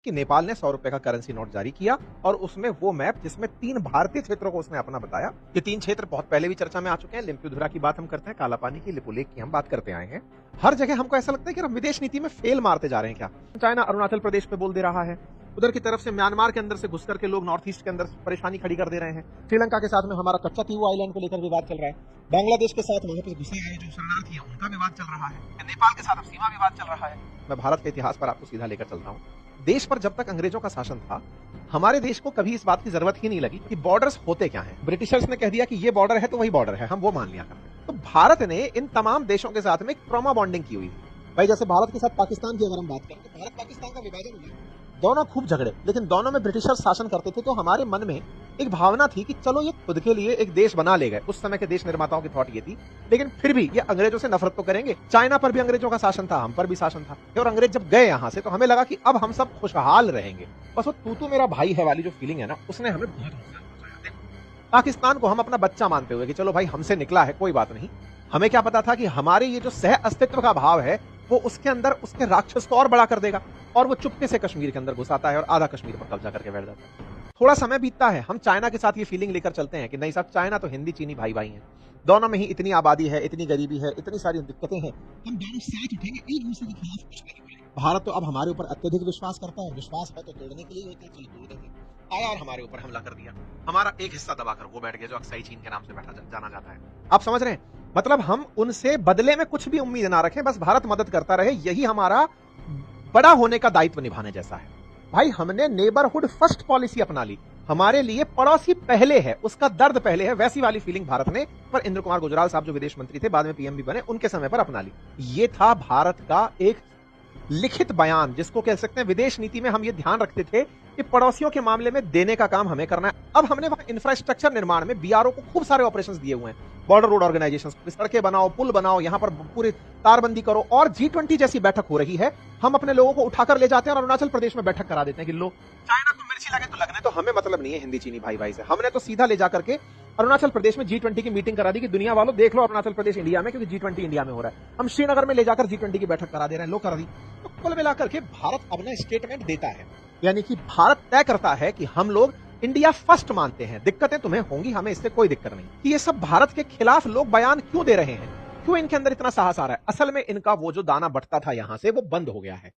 कि नेपाल ने 100 रुपए का करेंसी नोट जारी किया और उसमें वो मैप जिसमें 3 भारतीय क्षेत्रों को उसने अपना बताया। ये 3 क्षेत्र बहुत पहले भी चर्चा में आ चुके हैं। लिम्पिधुरा की बात हम करते हैं, कालापानी की, लिपुलेख की हम बात करते आए हैं। हर जगह हमको ऐसा लगता है कि हम विदेश नीति में फेल मारते जा रहे हैं क्या? चाइना अरुणाचल प्रदेश पे बोल दे रहा है, उधर की तरफ से म्यांमार के अंदर से घुस करके लोग नॉर्थ ईस्ट के अंदर परेशानी खड़ी कर दे रहे हैं। श्रीलंका के साथ में हमारा कच्चा तीवू आइलैंड को लेकर विवाद चल रहा है। बांग्लादेश के साथ वहां पे घुसे आए जो शरणार्थी हैं उनका विवाद चल रहा है। नेपाल के साथ अब सीमा विवाद चल रहा है। मैं भारत के इतिहास पर आपको सीधा लेकर चलता हूँ। देश पर जब तक अंग्रेजों का शासन था, हमारे देश को कभी इस बात की जरूरत ही नहीं लगी कि बॉर्डर्स होते क्या हैं। ब्रिटिशर्स ने कह दिया कि ये बॉर्डर है तो वही बॉर्डर है, हम वो मान लिया करते। तो भारत ने इन तमाम देशों के साथ में एक ट्रॉमा बॉन्डिंग की हुई है। भाई जैसे भारत के साथ पाकिस्तान की अगर हम बात करें तो भारत पाकिस्तान का विभाजन हुआ, दोनों खूब झगड़े, लेकिन दोनों में ब्रिटिशर्स शासन करते थे। तो हमारे मन में एक भावना थी कि चलो ये खुद के लिए एक देश बना ले गए। उस समय के देश निर्माताओं की थॉट ये थी, लेकिन फिर भी ये अंग्रेजों से नफरत तो करेंगे। चाइना पर भी अंग्रेजों का शासन था, हम पर भी शासन था, और अंग्रेज जब गए यहां से तो हमें लगा कि अब हम सब खुशहाल रहेंगे। बस वो तू मेरा भाई है वाली जो फीलिंग है ना, उसने हमें बहुत नुकसान पहुंचाया। देखो, पाकिस्तान को हम अपना बच्चा मानते हुए कि चलो भाई हमसे निकला है, कोई बात नहीं। हमें क्या पता था कि हमारे ये जो सह अस्तित्व का भाव है वो उसके अंदर उसके राक्षस को और बड़ा कर देगा, और वो चुपके से कश्मीर के अंदर घुस आता है और आधा कश्मीर पर कब्जा करके बैठ जाता है। थोड़ा समय बीतता है, हम चाइना के साथ ये फीलिंग लेकर चलते हैं कि नहीं साहब, चाइना तो हिंदी चीनी भाई भाई हैं, दोनों में ही इतनी आबादी है, इतनी गरीबी है, इतनी सारी दिक्कतें हैं, हम दोनों साथ उठेंगे, एक दूसरे के खिलाफ कुछ नहीं बोलेंगे। भारत तो अब हमारे ऊपर अत्यधिक विश्वास करता है, विश्वास है तो तोड़ने के लिए होता है, चलो तोड़ देंगे। आया और हमारे ऊपर हमला कर दिया, हमारा एक हिस्सा दबाकर वो बैठ गया जो अक्साई चीन के नाम से बैठा जाना जाता है। आप समझ रहे हैं? मतलब हम उनसे बदले में कुछ भी उम्मीद ना रखें, बस भारत मदद करता रहे, यही हमारा बड़ा होने का दायित्व निभाने जैसा है। भाई हमने नेबरहुड फर्स्ट पॉलिसी अपना ली, हमारे लिए पड़ोसी पहले है, उसका दर्द पहले है। वैसी वाली फीलिंग भारत ने पर इंद्र कुमार गुजराल साहब जो विदेश मंत्री थे, बाद में पीएम भी बने, उनके समय पर अपना ली। ये था भारत का एक लिखित बयान, जिसको कह सकते हैं विदेश नीति में हम ये ध्यान रखते थे कि पड़ोसियों के मामले में देने का काम हमें करना है। अब हमने वहां इंफ्रास्ट्रक्चर निर्माण में बीआरओ को खूब सारे ऑपरेशंस दिए हुए हैं, बॉर्डर रोड ऑर्गेनाइजेशन, सड़कें बनाओ, पुल बनाओ, यहां पर पूरी तारबंदी करो, और G20 जैसी बैठक हो रही है, हम अपने लोगों को उठाकर ले जाते हैं और अरुणाचल प्रदेश में बैठक करा देते हैं कि लो, चाइना को मिर्ची लगे तो लगने तो हमें मतलब नहीं है हिंदी चीनी भाई भाई से। हमने तो सीधा ले जाकर के अरुणाचल प्रदेश में G20 की मीटिंग करा दी कि दुनिया वालों देख लो अरुणाचल प्रदेश इंडिया में, क्योंकि G20 इंडिया में हो रहा है। हम श्रीनगर में ले जाकर G20 की बैठक करा दे रहे हैं, लो कर दी। तो कुल मिलाकर के भारत अपना स्टेटमेंट देता है, यानी कि भारत तय करता है कि हम लोग इंडिया फर्स्ट मानते हैं, दिक्कतें तुम्हें होंगी, हमें इससे कोई दिक्कत नहीं। कि ये सब भारत के खिलाफ लोग बयान क्यों दे रहे हैं, क्यों इनके अंदर इतना साहस आ रहा है? असल में इनका वो जो दाना बटता था यहां से वो बंद हो गया है।